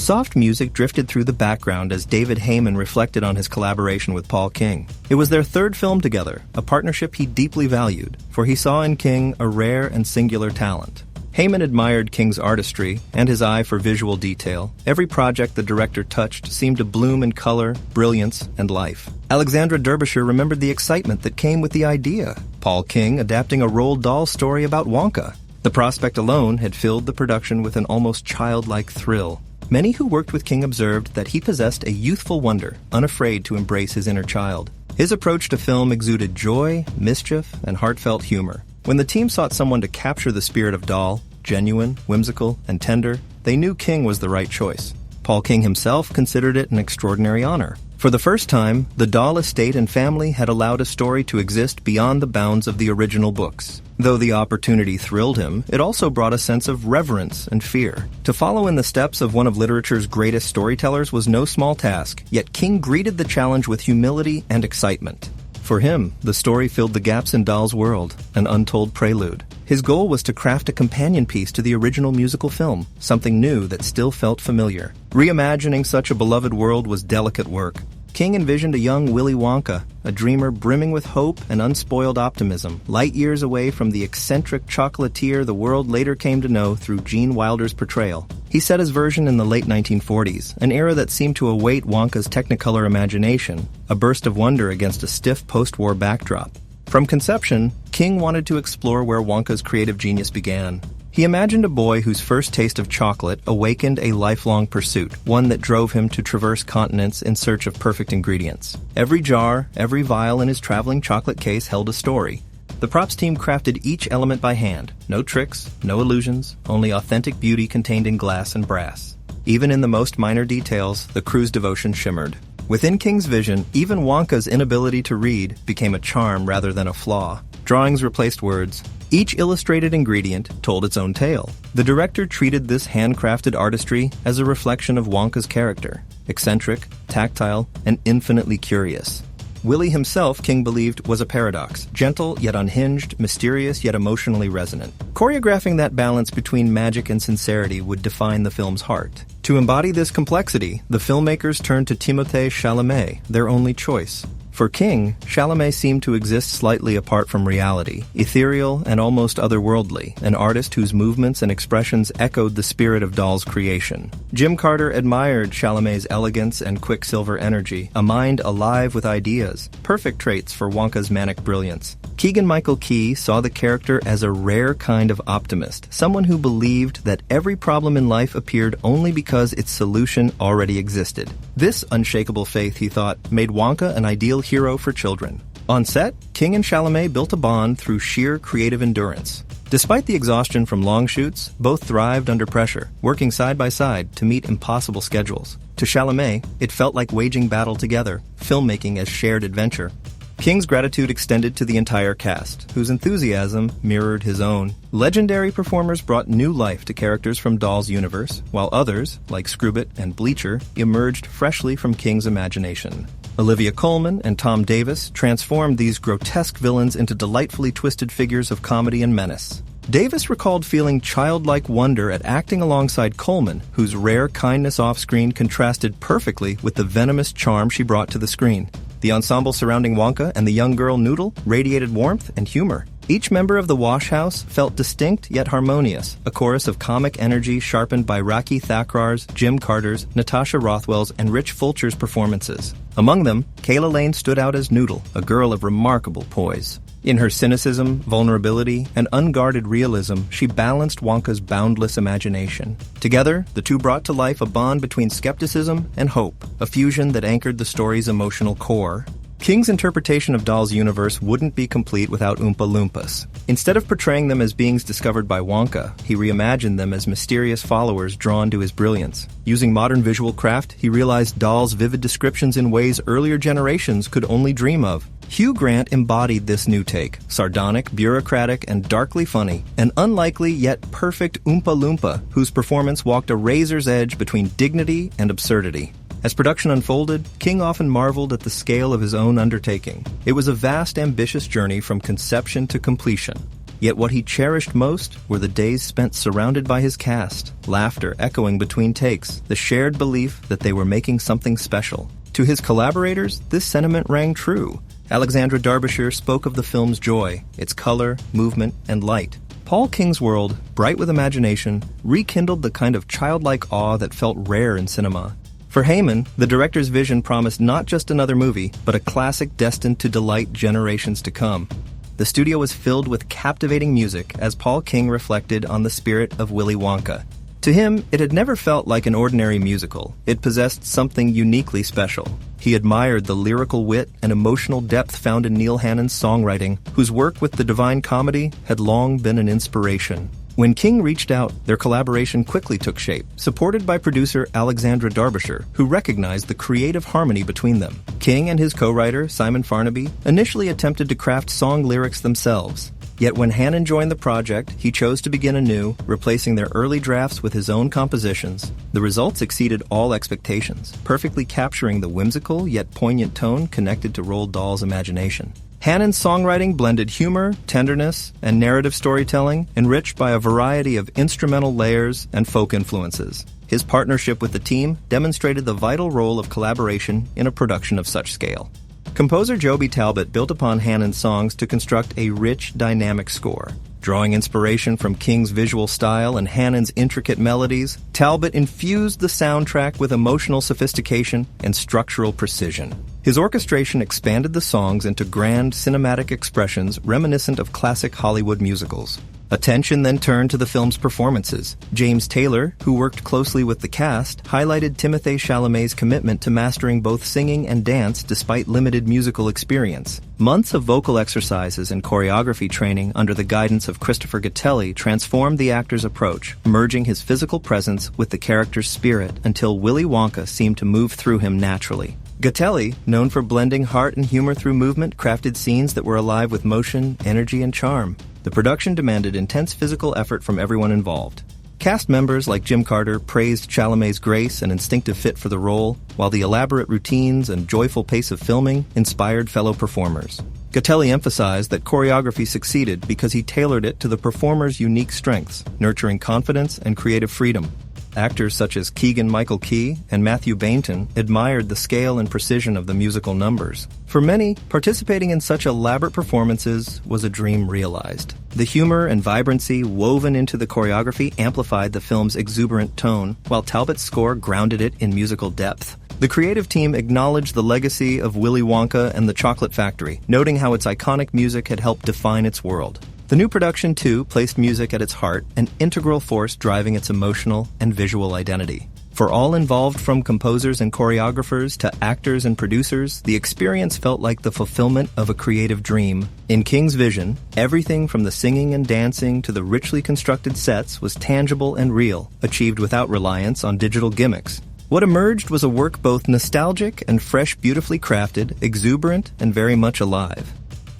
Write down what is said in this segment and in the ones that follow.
Soft music drifted through the background as David Heyman reflected on his collaboration with Paul King. It was their third film together, a partnership he deeply valued, for he saw in King a rare and singular talent. Heyman admired King's artistry and his eye for visual detail. Every project the director touched seemed to bloom in color, brilliance, and life. Alexandra Derbyshire remembered the excitement that came with the idea. Paul King adapting a Roald Dahl story about Wonka. The prospect alone had filled the production with an almost childlike thrill. Many who worked with King observed that he possessed a youthful wonder, unafraid to embrace his inner child. His approach to film exuded joy, mischief, and heartfelt humor. When the team sought someone to capture the spirit of Dahl, genuine, whimsical, and tender, they knew King was the right choice. Paul King himself considered it an extraordinary honor. For the first time, the Dahl estate and family had allowed a story to exist beyond the bounds of the original books. Though the opportunity thrilled him, it also brought a sense of reverence and fear. To follow in the steps of one of literature's greatest storytellers was no small task, yet King greeted the challenge with humility and excitement. For him, the story filled the gaps in Dahl's world, an untold prelude. His goal was to craft a companion piece to the original musical film, something new that still felt familiar. Reimagining such a beloved world was delicate work. King envisioned a young Willy Wonka, a dreamer brimming with hope and unspoiled optimism, light years away from the eccentric chocolatier the world later came to know through Gene Wilder's portrayal. He set his version in the late 1940s, an era that seemed to await Wonka's Technicolor imagination, a burst of wonder against a stiff post-war backdrop. From conception, King wanted to explore where Wonka's creative genius began. He imagined a boy whose first taste of chocolate awakened a lifelong pursuit, one that drove him to traverse continents in search of perfect ingredients. Every jar, every vial in his traveling chocolate case held a story. The props team crafted each element by hand. No tricks, no illusions, only authentic beauty contained in glass and brass. Even in the most minor details, the crew's devotion shimmered. Within King's vision, even Wonka's inability to read became a charm rather than a flaw. Drawings replaced words. Each illustrated ingredient told its own tale. The director treated this handcrafted artistry as a reflection of Wonka's character, eccentric, tactile, and infinitely curious. Willy himself, King believed, was a paradox, gentle yet unhinged, mysterious yet emotionally resonant. Choreographing that balance between magic and sincerity would define the film's heart. To embody this complexity, the filmmakers turned to Timothée Chalamet, their only choice. For King, Chalamet seemed to exist slightly apart from reality, ethereal and almost otherworldly, an artist whose movements and expressions echoed the spirit of Dahl's creation. Jim Carter admired Chalamet's elegance and quicksilver energy, a mind alive with ideas, perfect traits for Wonka's manic brilliance. Keegan-Michael Key saw the character as a rare kind of optimist, someone who believed that every problem in life appeared only because its solution already existed. This unshakable faith, he thought, made Wonka an ideal hero for children. On set, King and Chalamet built a bond through sheer creative endurance. Despite the exhaustion from long shoots, both thrived under pressure, working side by side to meet impossible schedules. To Chalamet, it felt like waging battle together, filmmaking as shared adventure. King's gratitude extended to the entire cast, whose enthusiasm mirrored his own. Legendary performers brought new life to characters from Dahl's universe, while others, like Screwbit and Bleacher, emerged freshly from King's imagination. Olivia Colman and Tom Davis transformed these grotesque villains into delightfully twisted figures of comedy and menace. Davis recalled feeling childlike wonder at acting alongside Colman, whose rare kindness off-screen contrasted perfectly with the venomous charm she brought to the screen. The ensemble surrounding Wonka and the young girl Noodle radiated warmth and humor. Each member of the Wash House felt distinct yet harmonious, a chorus of comic energy sharpened by Raki Thakrar's, Jim Carter's, Natasha Rothwell's, and Rich Fulcher's performances. Among them, Kayla Lane stood out as Noodle, a girl of remarkable poise. In her cynicism, vulnerability, and unguarded realism, she balanced Wonka's boundless imagination. Together, the two brought to life a bond between skepticism and hope, a fusion that anchored the story's emotional core. King's interpretation of Dahl's universe wouldn't be complete without Oompa Loompas. Instead of portraying them as beings discovered by Wonka, he reimagined them as mysterious followers drawn to his brilliance. Using modern visual craft, he realized Dahl's vivid descriptions in ways earlier generations could only dream of. Hugh Grant embodied this new take, sardonic, bureaucratic, and darkly funny, an unlikely yet perfect Oompa Loompa whose performance walked a razor's edge between dignity and absurdity. As production unfolded, King often marveled at the scale of his own undertaking. It was a vast, ambitious journey from conception to completion. Yet what he cherished most were the days spent surrounded by his cast, laughter echoing between takes, the shared belief that they were making something special. To his collaborators, this sentiment rang true. Alexandra Derbyshire spoke of the film's joy, its color, movement, and light. Paul King's world, bright with imagination, rekindled the kind of childlike awe that felt rare in cinema. For Heyman, the director's vision promised not just another movie, but a classic destined to delight generations to come. The studio was filled with captivating music as Paul King reflected on the spirit of Willy Wonka. To him, it had never felt like an ordinary musical. It possessed something uniquely special. He admired the lyrical wit and emotional depth found in Neil Hannon's songwriting, whose work with the Divine Comedy had long been an inspiration. When King reached out, their collaboration quickly took shape, supported by producer Alexandra Derbyshire, who recognized the creative harmony between them. King and his co-writer, Simon Farnaby, initially attempted to craft song lyrics themselves. Yet when Hannon joined the project, he chose to begin anew, replacing their early drafts with his own compositions. The results exceeded all expectations, perfectly capturing the whimsical yet poignant tone connected to Roald Dahl's imagination. Hannon's songwriting blended humor, tenderness, and narrative storytelling, enriched by a variety of instrumental layers and folk influences. His partnership with the team demonstrated the vital role of collaboration in a production of such scale. Composer Joby Talbot built upon Hannon's songs to construct a rich, dynamic score. Drawing inspiration from King's visual style and Hannon's intricate melodies, Talbot infused the soundtrack with emotional sophistication and structural precision. His orchestration expanded the songs into grand cinematic expressions reminiscent of classic Hollywood musicals. Attention then turned to the film's performances. James Taylor, who worked closely with the cast, highlighted Timothée Chalamet's commitment to mastering both singing and dance despite limited musical experience. Months of vocal exercises and choreography training under the guidance of Christopher Gattelli transformed the actor's approach, merging his physical presence with the character's spirit until Willy Wonka seemed to move through him naturally. Gattelli, known for blending heart and humor through movement, crafted scenes that were alive with motion, energy, and charm. The production demanded intense physical effort from everyone involved. Cast members like Jim Carter praised Chalamet's grace and instinctive fit for the role, while the elaborate routines and joyful pace of filming inspired fellow performers. Gattelli emphasized that choreography succeeded because he tailored it to the performer's unique strengths, nurturing confidence and creative freedom. Actors such as Keegan-Michael Key and Matthew Bainton admired the scale and precision of the musical numbers. For many, participating in such elaborate performances was a dream realized. The humor and vibrancy woven into the choreography amplified the film's exuberant tone, while Talbot's score grounded it in musical depth. The creative team acknowledged the legacy of Willy Wonka and the Chocolate Factory, noting how its iconic music had helped define its world. The new production, too, placed music at its heart, an integral force driving its emotional and visual identity. For all involved, from composers and choreographers to actors and producers, the experience felt like the fulfillment of a creative dream. In King's vision, everything from the singing and dancing to the richly constructed sets was tangible and real, achieved without reliance on digital gimmicks. What emerged was a work both nostalgic and fresh, beautifully crafted, exuberant, and very much alive.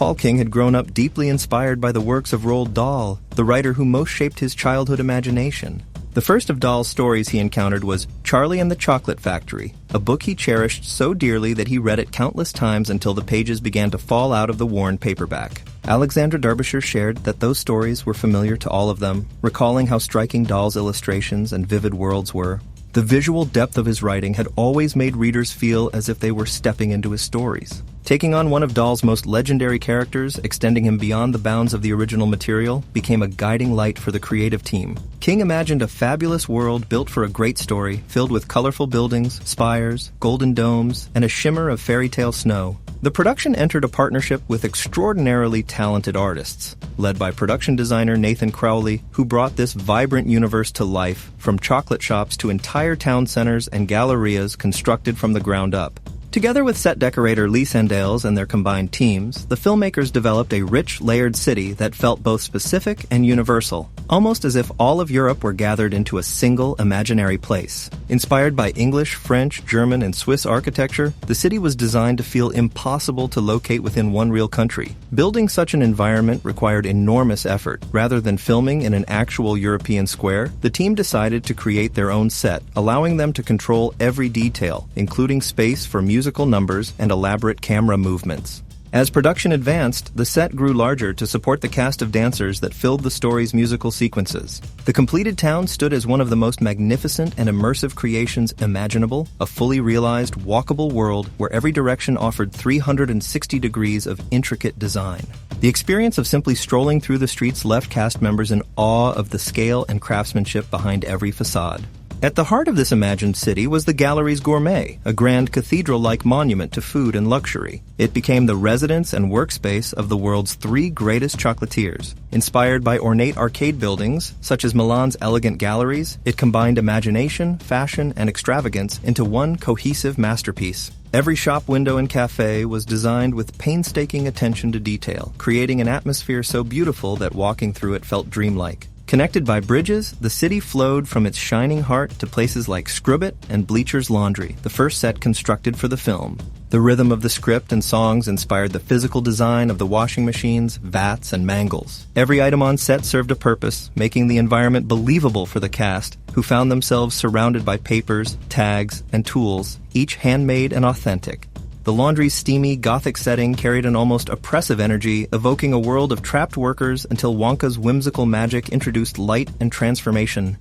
Paul King had grown up deeply inspired by the works of Roald Dahl, the writer who most shaped his childhood imagination. The first of Dahl's stories he encountered was Charlie and the Chocolate Factory, a book he cherished so dearly that he read it countless times until the pages began to fall out of the worn paperback. Alexandra Derbyshire shared that those stories were familiar to all of them, recalling how striking Dahl's illustrations and vivid worlds were. The visual depth of his writing had always made readers feel as if they were stepping into his stories. Taking on one of Dahl's most legendary characters, extending him beyond the bounds of the original material, became a guiding light for the creative team. King imagined a fabulous world built for a great story, filled with colorful buildings, spires, golden domes, and a shimmer of fairy tale snow. The production entered a partnership with extraordinarily talented artists, led by production designer Nathan Crowley, who brought this vibrant universe to life, from chocolate shops to entire town centers and gallerias constructed from the ground up. Together with set decorator Lee Sandales and their combined teams, the filmmakers developed a rich, layered city that felt both specific and universal, almost as if all of Europe were gathered into a single imaginary place. Inspired by English, French, German, and Swiss architecture, the city was designed to feel impossible to locate within one real country. Building such an environment required enormous effort. Rather than filming in an actual European square, the team decided to create their own set, allowing them to control every detail, including space for musical numbers and elaborate camera movements. As production advanced, the set grew larger to support the cast of dancers that filled the story's musical sequences. The completed town stood as one of the most magnificent and immersive creations imaginable, a fully realized, walkable world where every direction offered 360 degrees of intricate design. The experience of simply strolling through the streets left cast members in awe of the scale and craftsmanship behind every facade. At the heart of this imagined city was the Gallery's Gourmet, a grand cathedral-like monument to food and luxury. It became the residence and workspace of the world's 3 greatest chocolatiers. Inspired by ornate arcade buildings, such as Milan's elegant galleries, it combined imagination, fashion, and extravagance into one cohesive masterpiece. Every shop window and cafe was designed with painstaking attention to detail, creating an atmosphere so beautiful that walking through it felt dreamlike. Connected by bridges, the city flowed from its shining heart to places like Scrubbit and Bleacher's Laundry, the first set constructed for the film. The rhythm of the script and songs inspired the physical design of the washing machines, vats, and mangles. Every item on set served a purpose, making the environment believable for the cast, who found themselves surrounded by papers, tags, and tools, each handmade and authentic. The laundry's steamy, gothic setting carried an almost oppressive energy, evoking a world of trapped workers until Wonka's whimsical magic introduced light and transformation.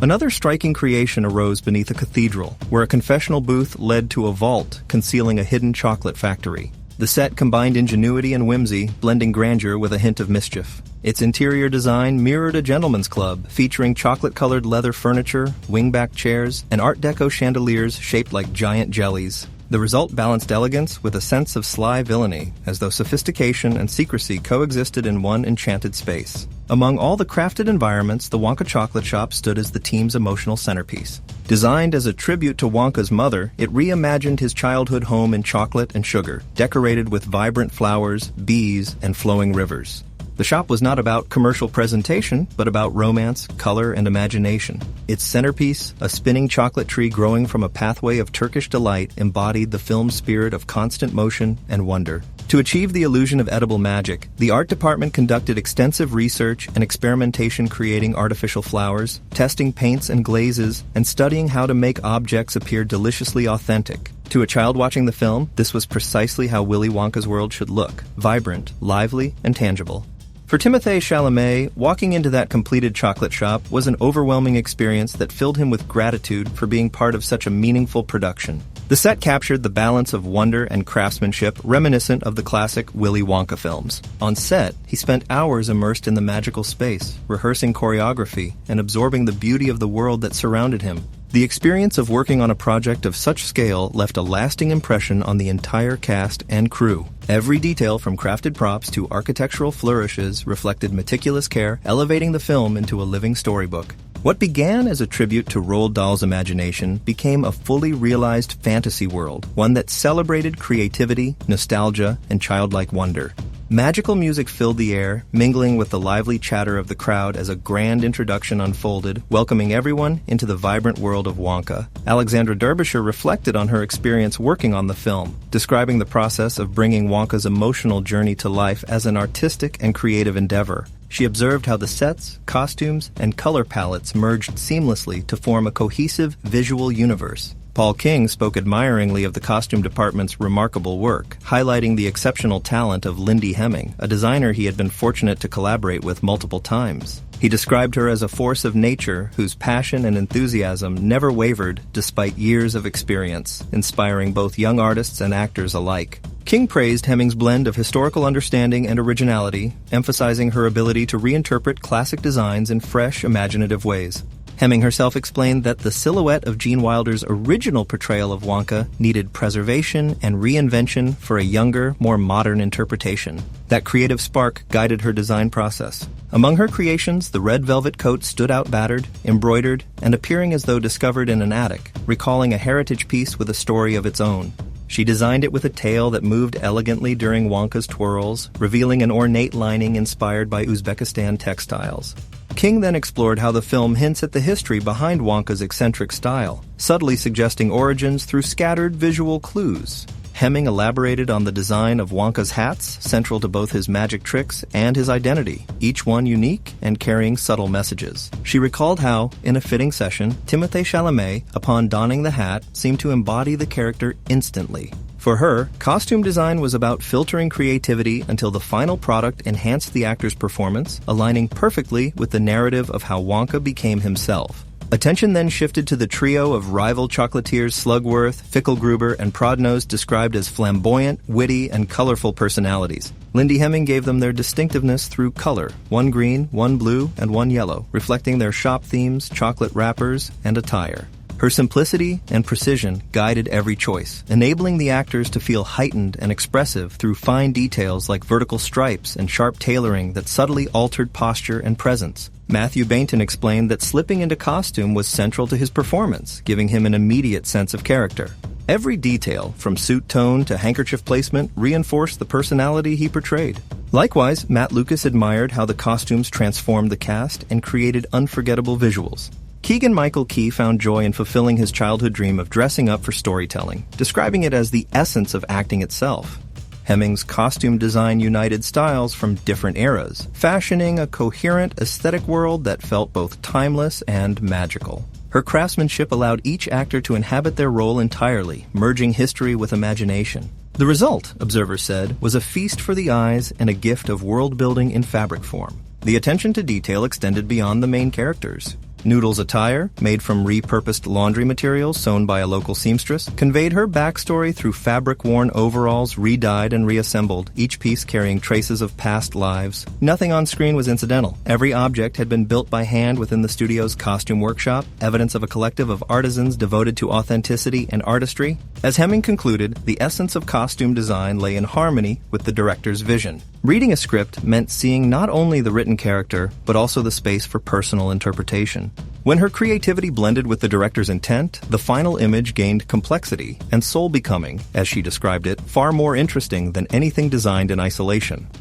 Another striking creation arose beneath a cathedral, where a confessional booth led to a vault concealing a hidden chocolate factory. The set combined ingenuity and whimsy, blending grandeur with a hint of mischief. Its interior design mirrored a gentleman's club, featuring chocolate-colored leather furniture, wingback chairs, and Art Deco chandeliers shaped like giant jellies. The result balanced elegance with a sense of sly villainy, as though sophistication and secrecy coexisted in one enchanted space. Among all the crafted environments, the Wonka Chocolate Shop stood as the team's emotional centerpiece. Designed as a tribute to Wonka's mother, it reimagined his childhood home in chocolate and sugar, decorated with vibrant flowers, bees, and flowing rivers. The shop was not about commercial presentation, but about romance, color, and imagination. Its centerpiece, a spinning chocolate tree growing from a pathway of Turkish delight, embodied the film's spirit of constant motion and wonder. To achieve the illusion of edible magic, the art department conducted extensive research and experimentation creating artificial flowers, testing paints and glazes, and studying how to make objects appear deliciously authentic. To a child watching the film, this was precisely how Willy Wonka's world should look: vibrant, lively, and tangible. For Timothée Chalamet, walking into that completed chocolate shop was an overwhelming experience that filled him with gratitude for being part of such a meaningful production. The set captured the balance of wonder and craftsmanship reminiscent of the classic Willy Wonka films. On set, he spent hours immersed in the magical space, rehearsing choreography and absorbing the beauty of the world that surrounded him. The experience of working on a project of such scale left a lasting impression on the entire cast and crew. Every detail from crafted props to architectural flourishes reflected meticulous care, elevating the film into a living storybook. What began as a tribute to Roald Dahl's imagination became a fully realized fantasy world, one that celebrated creativity, nostalgia, and childlike wonder. Magical music filled the air, mingling with the lively chatter of the crowd as a grand introduction unfolded, welcoming everyone into the vibrant world of Wonka. Alexandra Derbyshire reflected on her experience working on the film, describing the process of bringing Wonka's emotional journey to life as an artistic and creative endeavor. She observed how the sets, costumes, and color palettes merged seamlessly to form a cohesive visual universe. Paul King spoke admiringly of the costume department's remarkable work, highlighting the exceptional talent of Lindy Hemming, a designer he had been fortunate to collaborate with multiple times. He described her as a force of nature whose passion and enthusiasm never wavered despite years of experience, inspiring both young artists and actors alike. King praised Hemming's blend of historical understanding and originality, emphasizing her ability to reinterpret classic designs in fresh, imaginative ways. Hemming herself explained that the silhouette of Gene Wilder's original portrayal of Wonka needed preservation and reinvention for a younger, more modern interpretation. That creative spark guided her design process. Among her creations, the red velvet coat stood out battered, embroidered, and appearing as though discovered in an attic, recalling a heritage piece with a story of its own. She designed it with a tail that moved elegantly during Wonka's twirls, revealing an ornate lining inspired by Uzbekistan textiles. King then explored how the film hints at the history behind Wonka's eccentric style, subtly suggesting origins through scattered visual clues. Hemming elaborated on the design of Wonka's hats, central to both his magic tricks and his identity, each one unique and carrying subtle messages. She recalled how, in a fitting session, Timothée Chalamet, upon donning the hat, seemed to embody the character instantly. For her, costume design was about filtering creativity until the final product enhanced the actor's performance, aligning perfectly with the narrative of how Wonka became himself. Attention then shifted to the trio of rival chocolatiers Slugworth, Fickelgruber, and Prodnose, described as flamboyant, witty, and colorful personalities. Lindy Hemming gave them their distinctiveness through color, one green, one blue, and one yellow, reflecting their shop themes, chocolate wrappers, and attire. Her simplicity and precision guided every choice, enabling the actors to feel heightened and expressive through fine details like vertical stripes and sharp tailoring that subtly altered posture and presence. Matthew Bainton explained that slipping into costume was central to his performance, giving him an immediate sense of character. Every detail, from suit tone to handkerchief placement, reinforced the personality he portrayed. Likewise, Matt Lucas admired how the costumes transformed the cast and created unforgettable visuals. Keegan-Michael Key found joy in fulfilling his childhood dream of dressing up for storytelling, describing it as the essence of acting itself. Hemming's costume design united styles from different eras, fashioning a coherent aesthetic world that felt both timeless and magical. Her craftsmanship allowed each actor to inhabit their role entirely, merging history with imagination. The result, observers said, was a feast for the eyes and a gift of world-building in fabric form. The attention to detail extended beyond the main characters. Noodle's attire, made from repurposed laundry materials sewn by a local seamstress, conveyed her backstory through fabric-worn overalls re-dyed and reassembled, each piece carrying traces of past lives. Nothing on screen was incidental. Every object had been built by hand within the studio's costume workshop, evidence of a collective of artisans devoted to authenticity and artistry. As Hemming concluded, the essence of costume design lay in harmony with the director's vision. Reading a script meant seeing not only the written character, but also the space for personal interpretation. When her creativity blended with the director's intent, the final image gained complexity and soul, becoming, as she described it, far more interesting than anything designed in isolation.